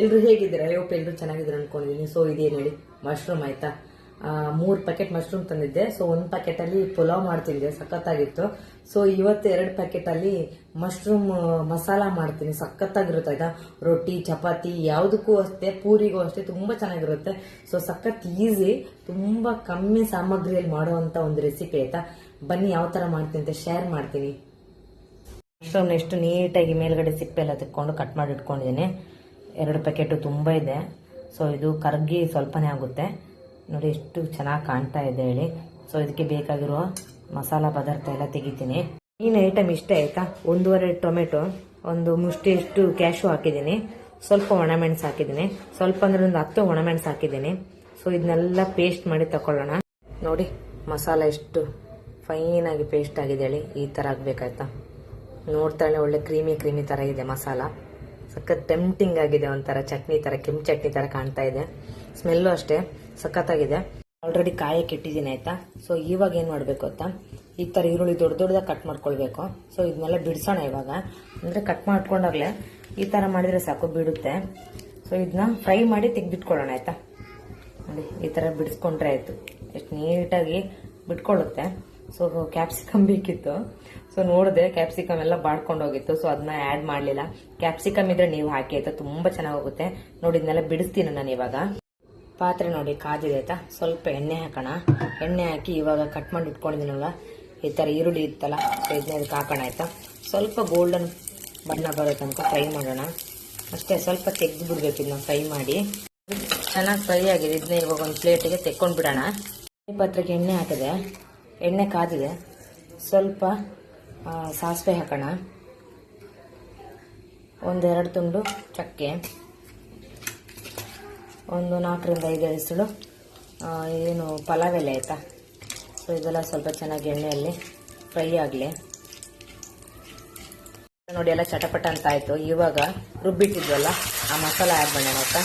ಎಲ್ರು ಹೇಗಿದ್ದೀರಾ? ಹೋಪ್ ಎಲ್ರು ಚೆನ್ನಾಗಿದ್ರು ಅನ್ಕೊಂಡಿದೀನಿ. ಸೊ ಇದೇನು ಹೇಳಿ, ಮಶ್ರೂಮ್ ಆಯ್ತಾ. 3 ಪ್ಯಾಕೆಟ್ ಮಶ್ರೂಮ್ ತಂದಿದ್ದೆ. ಸೊ 1 ಪ್ಯಾಕೆಟ್ ಅಲ್ಲಿ ಪುಲಾವ್ ಮಾಡ್ತಿದ್ದೆ, ಸಖತ್ತಾಗಿತ್ತು. ಸೊ ಇವತ್ತು 2 ಪ್ಯಾಕೆಟ್ ಅಲ್ಲಿ ಮಶ್ರೂಮ್ ಮಸಾಲಾ ಮಾಡ್ತೀನಿ, ಸಖತ್ತಾಗಿರುತ್ತೆ ಆಯ್ತಾ. ರೊಟ್ಟಿ, ಚಪಾತಿ ಯಾವುದಕ್ಕೂ ಅಷ್ಟೇ, ಪೂರಿಗೂ ಅಷ್ಟೇ ತುಂಬಾ ಚೆನ್ನಾಗಿರುತ್ತೆ. ಸೊ ಸಖತ್ ಈಸಿ, ತುಂಬಾ ಕಮ್ಮಿ ಸಾಮಗ್ರಿಯಲ್ಲಿ ಮಾಡುವಂತ ಒಂದು ರೆಸಿಪಿ ಆಯ್ತಾ. ಬನ್ನಿ ಯಾವ ತರ ಮಾಡ್ತೀನಿ ಅಂತ ಶೇರ್ ಮಾಡ್ತೀನಿ. ಮಶ್ರೂಮ್ನ ಎಷ್ಟು ನೀಟಾಗಿ ಮೇಲ್ಗಡೆ ಸಿಪ್ಪೆ ಎಲ್ಲ ತೆಕ್ಕೊಂಡು ಕಟ್ ಮಾಡಿ ಇಟ್ಕೊಂಡಿದ್ದೀನಿ. 2 ಪ್ಯಾಕೆಟು ತುಂಬ ಇದೆ. ಸೊ ಇದು ಕರ್ಗಿ ಸ್ವಲ್ಪನೇ ಆಗುತ್ತೆ ನೋಡಿ, ಎಷ್ಟು ಚೆನ್ನಾಗಿ ಕಾಣ್ತಾ ಇದೆ ಹೇಳಿ. ಸೊ ಇದಕ್ಕೆ ಬೇಕಾಗಿರುವ ಮಸಾಲಾ ಪದಾರ್ಥ ಎಲ್ಲ ತೆಗಿತೀನಿ. ಮೀನ್ ಐಟಮ್ ಇಷ್ಟೇ ಆಯ್ತಾ. 1.5 ಟೊಮೆಟೊ, ಒಂದು ಮುಷ್ಟಿಯಷ್ಟು ಕ್ಯಾಶು ಹಾಕಿದ್ದೀನಿ, ಸ್ವಲ್ಪ ಒಣಮೆಣಸು ಹಾಕಿದ್ದೀನಿ, ಸ್ವಲ್ಪ ಅಂದ್ರೆ ಒಂದು 10 ಒಣಮೆಣಸು ಹಾಕಿದ್ದೀನಿ. ಸೊ ಇದನ್ನೆಲ್ಲ ಪೇಸ್ಟ್ ಮಾಡಿ ತಗೊಳ್ಳೋಣ. ನೋಡಿ ಮಸಾಲ ಎಷ್ಟು ಫೈನ್ ಆಗಿ ಪೇಸ್ಟ್ ಆಗಿದೆ ಹೇಳಿ. ಈ ತರ ಆಗ್ಬೇಕಾಯ್ತಾ. ನೋಡ್ತಾಳೆ ಒಳ್ಳೆ ಕ್ರೀಮಿ ತರ ಇದೆ ಮಸಾಲ. ಸಖತ್ ಟೆಂಪ್ಟಿಂಗ್ ಆಗಿದೆ, ಒಂಥರ ಚಟ್ನಿ ತರ, ಕೆಂಪು ಚಟ್ನಿ ತರ ಕಾಣ್ತಾ ಇದೆ. ಸ್ಮೆಲ್ಲು ಅಷ್ಟೇ ಸಖತ್ತಾಗಿದೆ. ಆಲ್ರೆಡಿ ಕಾಯಕ್ಕೆ ಇಟ್ಟಿದ್ದೀನಿ ಆಯ್ತಾ. ಸೊ ಇವಾಗ ಏನ್ ಮಾಡ್ಬೇಕು ಅಂತ, ಈ ತರ ಈರುಳ್ಳಿ ದೊಡ್ಡದಾಗಿ ಕಟ್ ಮಾಡ್ಕೊಳ್ಬೇಕು. ಸೊ ಇದನ್ನೆಲ್ಲ ಬಿಡಿಸೋಣ ಇವಾಗ. ಅಂದ್ರೆ ಕಟ್ ಮಾಡ್ಕೊಂಡಾಗ್ಲೇ ಈ ತರ ಮಾಡಿದ್ರೆ ಸಾಕು, ಬಿಡುತ್ತೆ. ಸೊ ಇದನ್ನ ಫ್ರೈ ಮಾಡಿ ತೆಗೆದಿಟ್ಕೊಳ್ಳೋಣ ಆಯ್ತಾ. ನೋಡಿ ಈ ತರ ಬಿಡಿಸ್ಕೊಂಡ್ರೆ ಆಯ್ತು, ಎಷ್ಟು ನೀಟಾಗಿ ಬಿಟ್ಕೊಳ್ಳುತ್ತೆ. ಸೊ ಕ್ಯಾಪ್ಸಿಕಮ್ ಬೇಕಿತ್ತು. ಸೊ ನೋಡಿದೆ ಕ್ಯಾಪ್ಸಿಕಮ್ ಎಲ್ಲ ಬಾಡ್ಕೊಂಡು ಹೋಗಿತ್ತು. ಸೊ ಅದನ್ನ ಆಡ್ ಮಾಡ್ಲಿಲ್ಲ. ಕ್ಯಾಪ್ಸಿಕಮ್ ಇದ್ರೆ ನೀವು ಹಾಕಿ ಆಯ್ತಾ, ತುಂಬಾ ಚೆನ್ನಾಗಿ ಹೋಗುತ್ತೆ. ನೋಡಿ ಇದನ್ನೆಲ್ಲ ಬಿಡಿಸ್ತೀನಿ ನಾನು ಇವಾಗ. ಪಾತ್ರೆ ನೋಡಿ ಕಾದಿದೆ ಆಯ್ತಾ. ಸ್ವಲ್ಪ ಎಣ್ಣೆ ಹಾಕೋಣ. ಎಣ್ಣೆ ಹಾಕಿ ಇವಾಗ ಕಟ್ ಮಾಡಿ ಇಟ್ಕೊಂಡಿದ್ದೀನಲ್ಲ ಈ ತರ ಈರುಳ್ಳಿ ಇತ್ತಲ್ಲ, ಸೊ ಇದನ್ನ ಇದಕ್ಕೆ ಹಾಕೋಣ ಆಯ್ತಾ. ಸ್ವಲ್ಪ ಗೋಲ್ಡನ್ ಬಣ್ಣ ಬರೋ ತನಕ ಫ್ರೈ ಮಾಡೋಣ ಅಷ್ಟೇ. ಸ್ವಲ್ಪ ತೆಗೆದು ಬಿಡ್ಬೇಕು ಇದನ್ನ ಫ್ರೈ ಮಾಡಿ. ಚೆನ್ನಾಗಿ ಫ್ರೈ ಆಗಿದೆ. ಇದನ್ನ ಇವಾಗ ಒಂದು ಪ್ಲೇಟಿಗೆ ತೆಕ್ಕೊಂಡು ಬಿಡೋಣ. ಪಾತ್ರೆಗೆ ಎಣ್ಣೆ ಹಾಕಿದೆ, ಎಣ್ಣೆ ಕಾದಿದೆ. ಸ್ವಲ್ಪ ಸಾಸಿವೆ ಹಾಕೋಣ, 1-2 ತುಂಡು ಚಕ್ಕೆ, ಒಂದು 4-5 ಎಸಳು ಏನು ಪಲಾವ್ ಎಲೆ ಆಯ್ತಾ. ಸೊ ಇದೆಲ್ಲ ಸ್ವಲ್ಪ ಚೆನ್ನಾಗಿ ಎಣ್ಣೆಯಲ್ಲಿ ಫ್ರೈ ಆಗಲಿ. ನೋಡಿ ಎಲ್ಲ ಚಟಪಟ ಅಂತ ಆಯ್ತು. ಇವಾಗ ರುಬ್ಬಿಟ್ಟಿದ್ವಲ್ಲ ಆ ಮಸಾಲ ಆ್ಯಡ್ ಮಾಡೋಣ ಆಯ್ತಾ.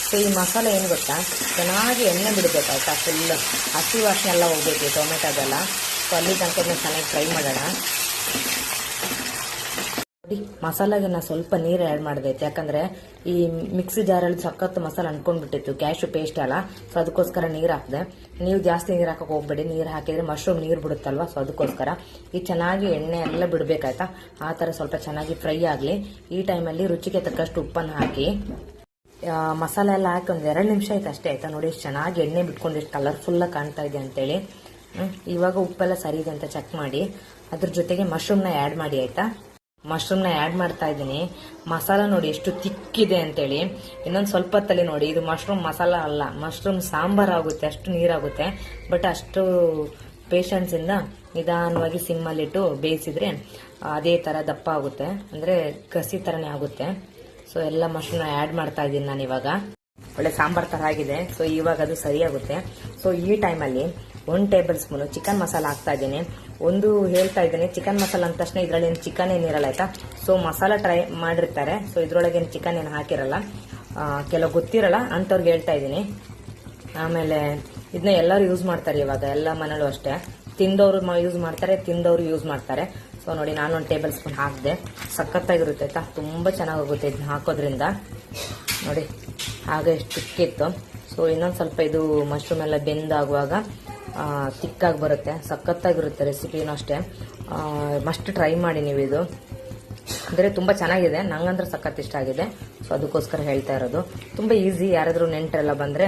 ಸೊ ಈ ಮಸಾಲೆ ಏನು ಗೊತ್ತಾ, ಚೆನ್ನಾಗಿ ಎಣ್ಣೆ ಬಿಡಬೇಕಾಯ್ತಾ. ಫುಲ್ ಹಸಿ ವಾಸನೆ ಎಲ್ಲ ಹೋಗ್ಬೇಕು ಟೊಮೆಟೊದೆಲ್ಲ. ಸೊ ಅಲ್ಲಿ ತನಕ ಚೆನ್ನಾಗಿ ಫ್ರೈ ಮಾಡೋಣ. ನೋಡಿ ಮಸಾಲಾಗೆ ನಾನು ಸ್ವಲ್ಪ ನೀರು ಆ್ಯಡ್ ಮಾಡಿದೆ, ಯಾಕಂದ್ರೆ ಈ ಮಿಕ್ಸಿ ಜಾರಲ್ಲಿ ಸಖತ್ ಮಸಾಲ ಅಂದ್ಕೊಂಡ್ಬಿಟ್ಟಿತ್ತು, ಕ್ಯಾಶು ಪೇಸ್ಟ್ ಅಲ್ಲ. ಸೊ ಅದಕ್ಕೋಸ್ಕರ ನೀರು ಹಾಕಿದೆ. ನೀವು ಜಾಸ್ತಿ ನೀರು ಹಾಕಕ್ಕೆ ಹೋಗ್ಬೇಡಿ, ನೀರು ಹಾಕಿದ್ರೆ ಮಶ್ರೂಮ್ ನೀರು ಬಿಡುತ್ತಲ್ವಾ. ಸೊ ಅದಕ್ಕೋಸ್ಕರ ಈ ಚೆನ್ನಾಗಿ ಎಣ್ಣೆ ಎಲ್ಲ ಬಿಡಬೇಕಾಯ್ತಾ. ಆ ಥರ ಸ್ವಲ್ಪ ಚೆನ್ನಾಗಿ ಫ್ರೈ ಆಗಲಿ. ಈ ಟೈಮಲ್ಲಿ ರುಚಿಗೆ ತಕ್ಕಷ್ಟು ಉಪ್ಪನ್ನು ಹಾಕಿ ಮಸಾಲೆ ಎಲ್ಲ ಹಾಕಿ ಒಂದು 2 ನಿಮಿಷ ಆಯ್ತು ಅಷ್ಟೇ ಆಯ್ತಾ. ನೋಡಿ ಎಷ್ಟು ಚೆನ್ನಾಗಿ ಎಣ್ಣೆ ಬಿಟ್ಕೊಂಡು ಎಷ್ಟು ಕಲರ್ಫುಲ್ಲಾಗಿ ಕಾಣ್ತಾ ಇದೆ ಅಂತೇಳಿ. ಇವಾಗ ಉಪ್ಪೆಲ್ಲ ಸರಿ ಇದೆ ಅಂತ ಚೆಕ್ ಮಾಡಿ ಅದ್ರ ಜೊತೆಗೆ ಮಶ್ರೂಮ್ನ ಆ್ಯಡ್ ಮಾಡಿ ಆಯ್ತಾ. ಮಶ್ರೂಮ್ನ ಆ್ಯಡ್ ಮಾಡ್ತಾ ಇದ್ದೀನಿ. ಮಸಾಲ ನೋಡಿ ಎಷ್ಟು ತಿಕ್ಕಿದೆ ಅಂತೇಳಿ. ಇನ್ನೊಂದು ಸ್ವಲ್ಪ ಹೊತ್ತಲ್ಲಿ ನೋಡಿ, ಇದು ಮಶ್ರೂಮ್ ಮಸಾಲ ಅಲ್ಲ, ಮಶ್ರೂಮ್ ಸಾಂಬಾರ್ ಆಗುತ್ತೆ, ಅಷ್ಟು ನೀರಾಗುತ್ತೆ. ಬಟ್ ಅಷ್ಟು ಪೇಷನ್ಸ್ ಇಂದ ನಿಧಾನವಾಗಿ ಸಿಮ್ಮಲ್ಲಿಟ್ಟು ಬೇಯಿಸಿದ್ರೆ ಅದೇ ತರ ದಪ್ಪ ಆಗುತ್ತೆ, ಅಂದ್ರೆ ಕಸಿ ತರನೇ ಆಗುತ್ತೆ. ಸೊ ಎಲ್ಲ ಮಶ್ರೂಮ್ನ ಆ್ಯಡ್ ಮಾಡ್ತಾ ಇದ್ದೀನಿ ನಾನು ಇವಾಗ. ಒಳ್ಳೆ ಸಾಂಬಾರ್ ತರ ಆಗಿದೆ. ಸೊ ಇವಾಗ ಅದು ಸರಿಯಾಗುತ್ತೆ. ಸೊ ಈ ಟೈಮಲ್ಲಿ 1 ಟೇಬಲ್ ಸ್ಪೂನ್ ಚಿಕನ್ ಮಸಾಲ ಹಾಕ್ತಾ ಇದ್ದೀನಿ. ಒಂದು ಹೇಳ್ತಾ ಇದ್ದೀನಿ, ಚಿಕನ್ ಮಸಾಲ ಅಂದ ತಕ್ಷಣ ಇದ್ರಲ್ಲಿ ಏನು ಚಿಕನ್ ಏನಿರಲ್ಲ ಆಯ್ತಾ. ಸೊ ಮಸಾಲ ಟ್ರೈ ಮಾಡಿರ್ತಾರೆ, ಸೊ ಇದ್ರೊಳಗೆ ಏನು ಚಿಕನ್ ಏನು ಹಾಕಿರಲ್ಲ. ಕೆಲವು ಗೊತ್ತಿರಲ್ಲ ಅಂಥವ್ರಿಗೆ ಹೇಳ್ತಾ ಇದ್ದೀನಿ. ಆಮೇಲೆ ಇದನ್ನ ಎಲ್ಲರೂ ಯೂಸ್ ಮಾಡ್ತಾರೆ ಇವಾಗ, ಎಲ್ಲ ಮನೇಲೂ ಅಷ್ಟೇ. ತಿಂದವರು ಯೂಸ್ ಮಾಡ್ತಾರೆ, ತಿಂದವರು ಯೂಸ್ ಮಾಡ್ತಾರೆ. ಸೊ ನೋಡಿ ನಾನು 1 ಟೇಬಲ್ ಸ್ಪೂನ್ ಹಾಕಿದೆ. ಸಖತ್ತಾಗಿರುತ್ತೆ ಆಯ್ತಾ, ತುಂಬ ಚೆನ್ನಾಗಿ ಹೋಗುತ್ತೆ ಇದನ್ನ ಹಾಕೋದ್ರಿಂದ. ನೋಡಿ ಹಾಗೆ ಎಷ್ಟು ತಿಕ್ಕಿತ್ತು. ಸೊ ಇನ್ನೊಂದು ಸ್ವಲ್ಪ ಇದು ಮಶ್ರೂಮ್ ಎಲ್ಲ ಬೆಂದಾಗುವಾಗ ತಿಕ್ಕಾಗಿ ಬರುತ್ತೆ, ಸಖತ್ತಾಗಿರುತ್ತೆ ರೆಸಿಪಿನೂ ಅಷ್ಟೇ. ಮಸ್ಟ್ ಟ್ರೈ ಮಾಡಿ ನೀವು ಇದು, ಅಂದರೆ ತುಂಬ ಚೆನ್ನಾಗಿದೆ. ನಂಗಂದ್ರೆ ಸಖತ್ ಇಷ್ಟ ಆಗಿದೆ. ಸೊ ಅದಕ್ಕೋಸ್ಕರ ಹೇಳ್ತಾ ಇರೋದು. ತುಂಬ ಈಸಿ, ಯಾರಾದರೂ ನೆಂಟರೆಲ್ಲ ಬಂದರೆ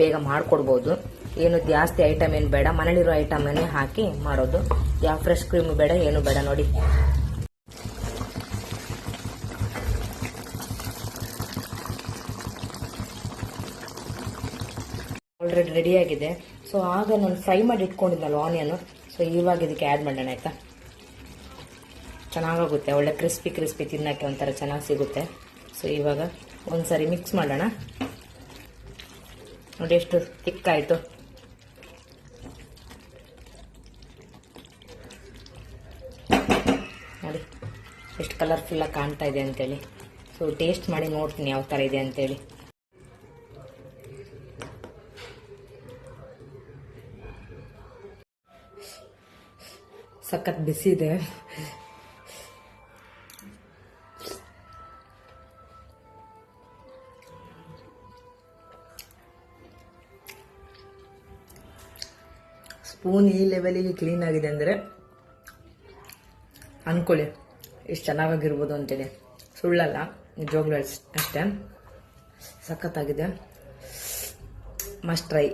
ಬೇಗ ಮಾಡಿಕೊಡ್ಬೋದು. ಏನು ಜಾಸ್ತಿ ಐಟಮ್ ಏನು ಬೇಡ, ಮನೇಲಿರೋ ಐಟಮನ್ನೇ ಹಾಕಿ ಮಾಡೋದು. ಯಾವ ಫ್ರೆಶ್ ಕ್ರೀಮ್ ಬೇಡ, ಏನು ಬೇಡ. ನೋಡಿ ಆಲ್ರೆಡಿ ರೆಡಿ ಆಗಿದೆ. ಸೊ ಆಗ ನಾನು ಫ್ರೈ ಮಾಡಿ ಇಟ್ಕೊಂಡಿದ್ದಲ್ಲ ಆನಿಯನ್, ಸೊ ಇವಾಗ ಇದಕ್ಕೆ ಆ್ಯಡ್ ಮಾಡೋಣ ಆಯ್ತಾ. ಚೆನ್ನಾಗಾಗುತ್ತೆ, ಒಳ್ಳೆ ಕ್ರಿಸ್ಪಿ ತಿನ್ನಕ್ಕೆ ಒಂಥರ ಚೆನ್ನಾಗಿ ಸಿಗುತ್ತೆ. ಸೊ ಇವಾಗ ಒಂದ್ಸರಿ ಮಿಕ್ಸ್ ಮಾಡೋಣ. ನೋಡಿ ಎಷ್ಟು ತಿಕ್ಕಾಯಿತು. ನೋಡಿ ಎಷ್ಟು ಕಲರ್ಫುಲ್ಲಾಗಿ ಕಾಣ್ತಾ ಇದೆ ಅಂತೇಳಿ. ಸೊ ಟೇಸ್ಟ್ ಮಾಡಿ ನೋಡ್ತೀನಿ ಯಾವ ಥರ ಇದೆ ಅಂತೇಳಿ. ಸಖತ್ ಬಿಸಿ ಇದೆ. ಸ್ಪೂನ್ ಈ ಲೆವೆಲಿಗೆ ಕ್ಲೀನ್ ಆಗಿದೆ ಅಂದರೆ ಅಂದ್ಕೊಳ್ಳಿ ಎಷ್ಟು ಚೆನ್ನಾಗಿರ್ಬೋದು ಅಂತೇಳಿ. ಸುಳ್ಳಲ್ಲ, ನಿಜವಾಗ್ಲೂ ಅಷ್ಟೇ. ಸಖತ್ತಾಗಿದೆ. Must try.